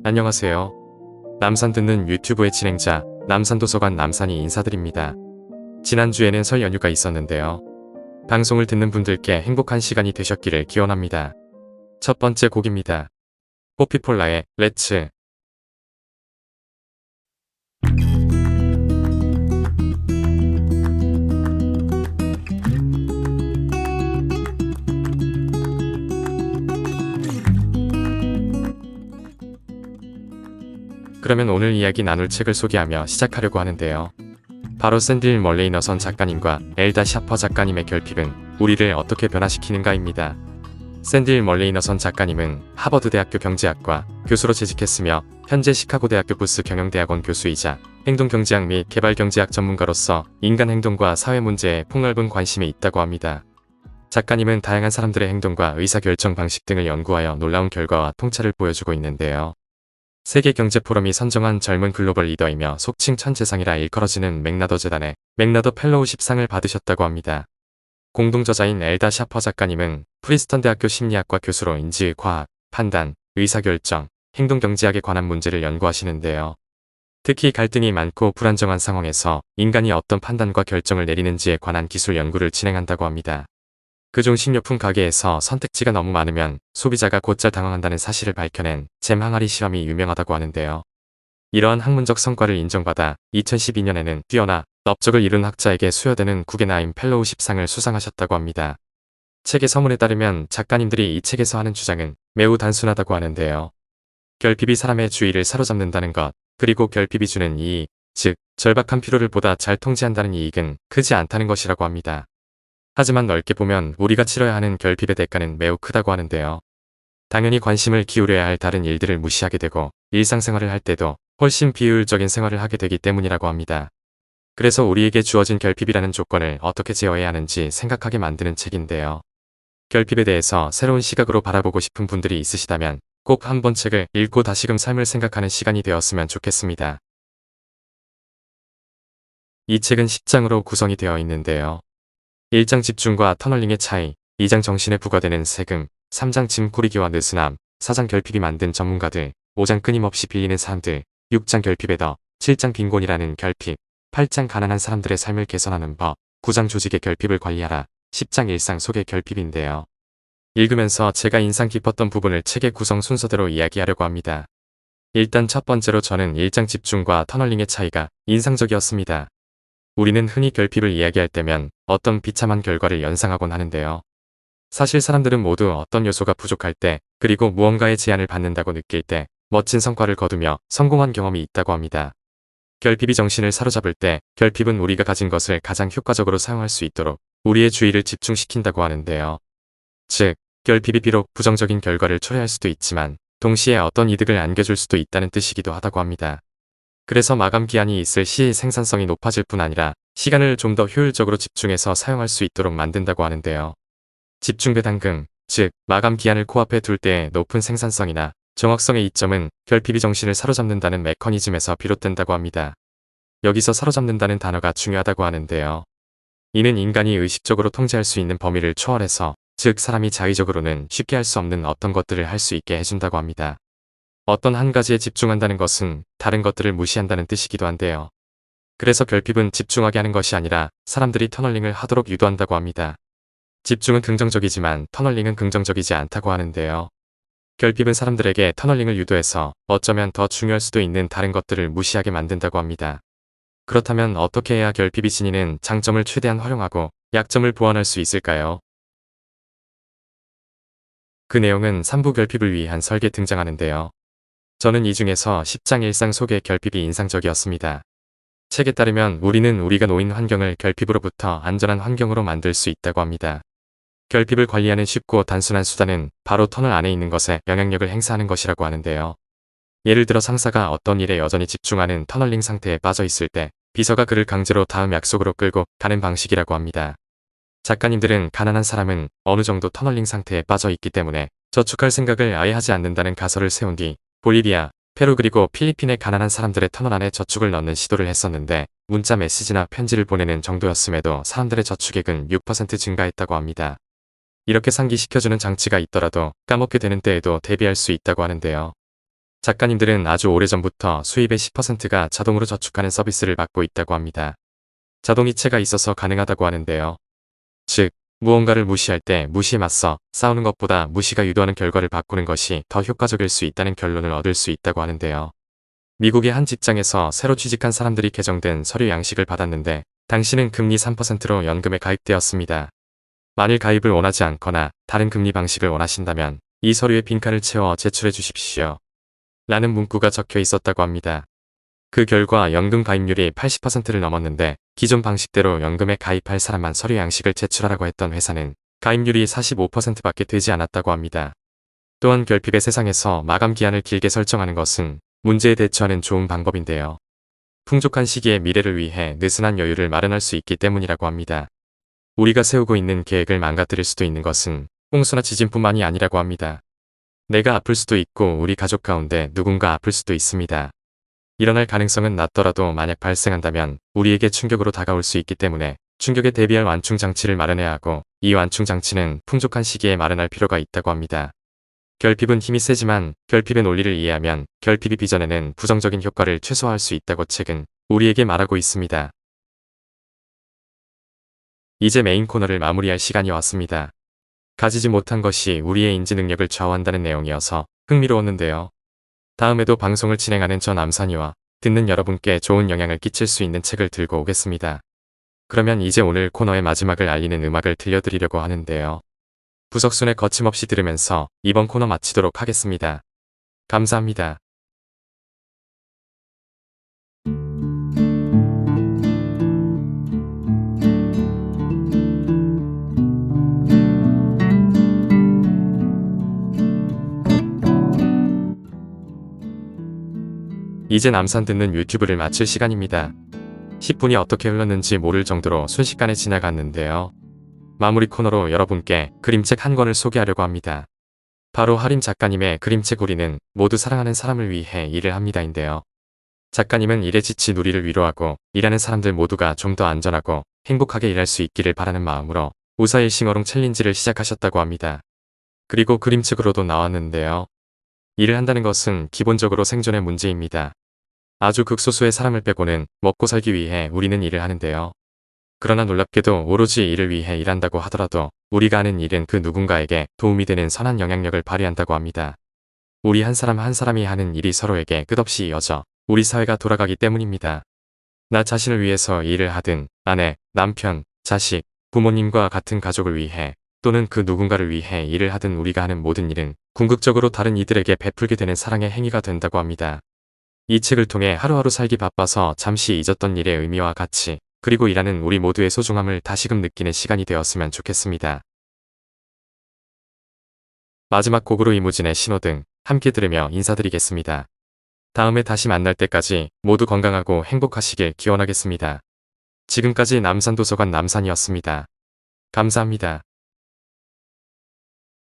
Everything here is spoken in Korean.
안녕하세요. 남산 듣는 유튜브의 진행자 남산도서관 남산이 인사드립니다. 지난주에는 설 연휴가 있었는데요. 방송을 듣는 분들께 행복한 시간이 되셨기를 기원합니다. 첫 번째 곡입니다. 뽀피폴라의 렛츠. 그러면 오늘 이야기 나눌 책을 소개하며 시작하려고 하는데요. 바로 샌딜 멀레이너선 작가님과 엘다 샤퍼 작가님의 결핍은 우리를 어떻게 변화시키는가입니다. 샌딜 멀레이너선 작가님은 하버드대학교 경제학과 교수로 재직했으며 현재 시카고대학교 부스 경영대학원 교수이자 행동경제학 및 개발경제학 전문가로서 인간 행동과 사회 문제에 폭넓은 관심이 있다고 합니다. 작가님은 다양한 사람들의 행동과 의사결정 방식 등을 연구하여 놀라운 결과와 통찰을 보여주고 있는데요. 세계경제포럼이 선정한 젊은 글로벌 리더이며 속칭 천재상이라 일컬어지는 맥나더 재단의 맥나더 펠로우십상을 받으셨다고 합니다. 공동저자인 엘다 샤퍼 작가님은 프린스턴 대학교 심리학과 교수로 인지, 과학, 판단, 의사결정, 행동경제학에 관한 문제를 연구하시는데요. 특히 갈등이 많고 불안정한 상황에서 인간이 어떤 판단과 결정을 내리는지에 관한 기술 연구를 진행한다고 합니다. 그중 식료품 가게에서 선택지가 너무 많으면 소비자가 곧잘 당황한다는 사실을 밝혀낸 잼 항아리 실험이 유명하다고 하는데요. 이러한 학문적 성과를 인정받아 2012년에는 뛰어나 업적을 이룬 학자에게 수여되는 구겐하임 펠로우십상을 수상하셨다고 합니다. 책의 서문에 따르면 작가님들이 이 책에서 하는 주장은 매우 단순하다고 하는데요. 결핍이 사람의 주의를 사로잡는다는 것, 그리고 결핍이 주는 이익, 즉 절박한 피로를 보다 잘 통제한다는 이익은 크지 않다는 것이라고 합니다. 하지만 넓게 보면 우리가 치러야 하는 결핍의 대가는 매우 크다고 하는데요. 당연히 관심을 기울여야 할 다른 일들을 무시하게 되고 일상생활을 할 때도 훨씬 비효율적인 생활을 하게 되기 때문이라고 합니다. 그래서 우리에게 주어진 결핍이라는 조건을 어떻게 제어해야 하는지 생각하게 만드는 책인데요. 결핍에 대해서 새로운 시각으로 바라보고 싶은 분들이 있으시다면 꼭 한번 책을 읽고 다시금 삶을 생각하는 시간이 되었으면 좋겠습니다. 이 책은 10장으로 구성이 되어 있는데요. 1장 집중과 터널링의 차이, 2장 정신에 부과되는 세금, 3장 짐 꾸리기와 느슨함, 4장 결핍이 만든 전문가들, 5장 끊임없이 빌리는 사람들, 6장 결핍의 더, 7장 빈곤이라는 결핍, 8장 가난한 사람들의 삶을 개선하는 법, 9장 조직의 결핍을 관리하라, 10장 일상 속의 결핍인데요. 읽으면서 제가 인상 깊었던 부분을 책의 구성 순서대로 이야기하려고 합니다. 일단 첫 번째로 저는 1장 집중과 터널링의 차이가 인상적이었습니다. 우리는 흔히 결핍을 이야기할 때면 어떤 비참한 결과를 연상하곤 하는데요. 사실 사람들은 모두 어떤 요소가 부족할 때, 그리고 무언가의 제한을 받는다고 느낄 때 멋진 성과를 거두며 성공한 경험이 있다고 합니다. 결핍이 정신을 사로잡을 때 결핍은 우리가 가진 것을 가장 효과적으로 사용할 수 있도록 우리의 주의를 집중시킨다고 하는데요. 즉, 결핍이 비록 부정적인 결과를 초래할 수도 있지만 동시에 어떤 이득을 안겨줄 수도 있다는 뜻이기도 하다고 합니다. 그래서 마감 기한이 있을 시 생산성이 높아질 뿐 아니라 시간을 좀 더 효율적으로 집중해서 사용할 수 있도록 만든다고 하는데요. 집중배 당금, 즉 마감 기한을 코앞에 둘 때의 높은 생산성이나 정확성의 이점은 결핍이 정신을 사로잡는다는 메커니즘에서 비롯된다고 합니다. 여기서 사로잡는다는 단어가 중요하다고 하는데요. 이는 인간이 의식적으로 통제할 수 있는 범위를 초월해서, 즉 사람이 자의적으로는 쉽게 할 수 없는 어떤 것들을 할 수 있게 해준다고 합니다. 어떤 한 가지에 집중한다는 것은 다른 것들을 무시한다는 뜻이기도 한데요. 그래서 결핍은 집중하게 하는 것이 아니라 사람들이 터널링을 하도록 유도한다고 합니다. 집중은 긍정적이지만 터널링은 긍정적이지 않다고 하는데요. 결핍은 사람들에게 터널링을 유도해서 어쩌면 더 중요할 수도 있는 다른 것들을 무시하게 만든다고 합니다. 그렇다면 어떻게 해야 결핍이 지니는 장점을 최대한 활용하고 약점을 보완할 수 있을까요? 그 내용은 3부 결핍을 위한 설계 등장하는데요. 저는 이 중에서 10장 일상 속의 결핍이 인상적이었습니다. 책에 따르면 우리는 우리가 놓인 환경을 결핍으로부터 안전한 환경으로 만들 수 있다고 합니다. 결핍을 관리하는 쉽고 단순한 수단은 바로 터널 안에 있는 것에 영향력을 행사하는 것이라고 하는데요. 예를 들어 상사가 어떤 일에 여전히 집중하는 터널링 상태에 빠져 있을 때 비서가 그를 강제로 다음 약속으로 끌고 가는 방식이라고 합니다. 작가님들은 가난한 사람은 어느 정도 터널링 상태에 빠져 있기 때문에 저축할 생각을 아예 하지 않는다는 가설을 세운 뒤 볼리비아, 페루 그리고 필리핀의 가난한 사람들의 터널 안에 저축을 넣는 시도를 했었는데 문자 메시지나 편지를 보내는 정도였음에도 사람들의 저축액은 6% 증가했다고 합니다. 이렇게 상기시켜주는 장치가 있더라도 까먹게 되는 때에도 대비할 수 있다고 하는데요. 작가님들은 아주 오래전부터 수입의 10%가 자동으로 저축하는 서비스를 받고 있다고 합니다. 자동이체가 있어서 가능하다고 하는데요. 즉, 무언가를 무시할 때 무시에 맞서 싸우는 것보다 무시가 유도하는 결과를 바꾸는 것이 더 효과적일 수 있다는 결론을 얻을 수 있다고 하는데요. 미국의 한 직장에서 새로 취직한 사람들이 개정된 서류 양식을 받았는데 당신은 금리 3%로 연금에 가입되었습니다. 만일 가입을 원하지 않거나 다른 금리 방식을 원하신다면 이 서류에 빈칸을 채워 제출해 주십시오. 라는 문구가 적혀 있었다고 합니다. 그 결과 연금 가입률이 80%를 넘었는데 기존 방식대로 연금에 가입할 사람만 서류 양식을 제출하라고 했던 회사는 가입률이 45%밖에 되지 않았다고 합니다. 또한 결핍의 세상에서 마감 기한을 길게 설정하는 것은 문제에 대처하는 좋은 방법인데요. 풍족한 시기에 미래를 위해 느슨한 여유를 마련할 수 있기 때문이라고 합니다. 우리가 세우고 있는 계획을 망가뜨릴 수도 있는 것은 홍수나 지진뿐만이 아니라고 합니다. 내가 아플 수도 있고 우리 가족 가운데 누군가 아플 수도 있습니다. 일어날 가능성은 낮더라도 만약 발생한다면 우리에게 충격으로 다가올 수 있기 때문에 충격에 대비할 완충 장치를 마련해야 하고 이 완충 장치는 풍족한 시기에 마련할 필요가 있다고 합니다. 결핍은 힘이 세지만 결핍의 논리를 이해하면 결핍이 빚어내는 부정적인 효과를 최소화할 수 있다고 책은 우리에게 말하고 있습니다. 이제 메인 코너를 마무리할 시간이 왔습니다. 가지지 못한 것이 우리의 인지 능력을 좌우한다는 내용이어서 흥미로웠는데요. 다음에도 방송을 진행하는 저 남산이와 듣는 여러분께 좋은 영향을 끼칠 수 있는 책을 들고 오겠습니다. 그러면 이제 오늘 코너의 마지막을 알리는 음악을 들려드리려고 하는데요. 부석순의 거침없이 들으면서 이번 코너 마치도록 하겠습니다. 감사합니다. 이제 남산 듣는 유튜브를 마칠 시간입니다. 10분이 어떻게 흘렀는지 모를 정도로 순식간에 지나갔는데요. 마무리 코너로 여러분께 그림책 한 권을 소개하려고 합니다. 바로 하림 작가님의 그림책 우리는 모두 사랑하는 사람을 위해 일을 합니다인데요. 작가님은 일에 지친 우리를 위로하고 일하는 사람들 모두가 좀 더 안전하고 행복하게 일할 수 있기를 바라는 마음으로 우사일싱어롱 챌린지를 시작하셨다고 합니다. 그리고 그림책으로도 나왔는데요. 일을 한다는 것은 기본적으로 생존의 문제입니다. 아주 극소수의 사람을 빼고는 먹고 살기 위해 우리는 일을 하는데요. 그러나 놀랍게도 오로지 일을 위해 일한다고 하더라도 우리가 하는 일은 그 누군가에게 도움이 되는 선한 영향력을 발휘한다고 합니다. 우리 한 사람 한 사람이 하는 일이 서로에게 끝없이 이어져 우리 사회가 돌아가기 때문입니다. 나 자신을 위해서 일을 하든 아내, 남편, 자식, 부모님과 같은 가족을 위해 또는 그 누군가를 위해 일을 하든 우리가 하는 모든 일은 궁극적으로 다른 이들에게 베풀게 되는 사랑의 행위가 된다고 합니다. 이 책을 통해 하루하루 살기 바빠서 잠시 잊었던 일의 의미와 가치, 그리고 일하는 우리 모두의 소중함을 다시금 느끼는 시간이 되었으면 좋겠습니다. 마지막 곡으로 이무진의 신호등 함께 들으며 인사드리겠습니다. 다음에 다시 만날 때까지 모두 건강하고 행복하시길 기원하겠습니다. 지금까지 남산도서관 남산이었습니다. 감사합니다.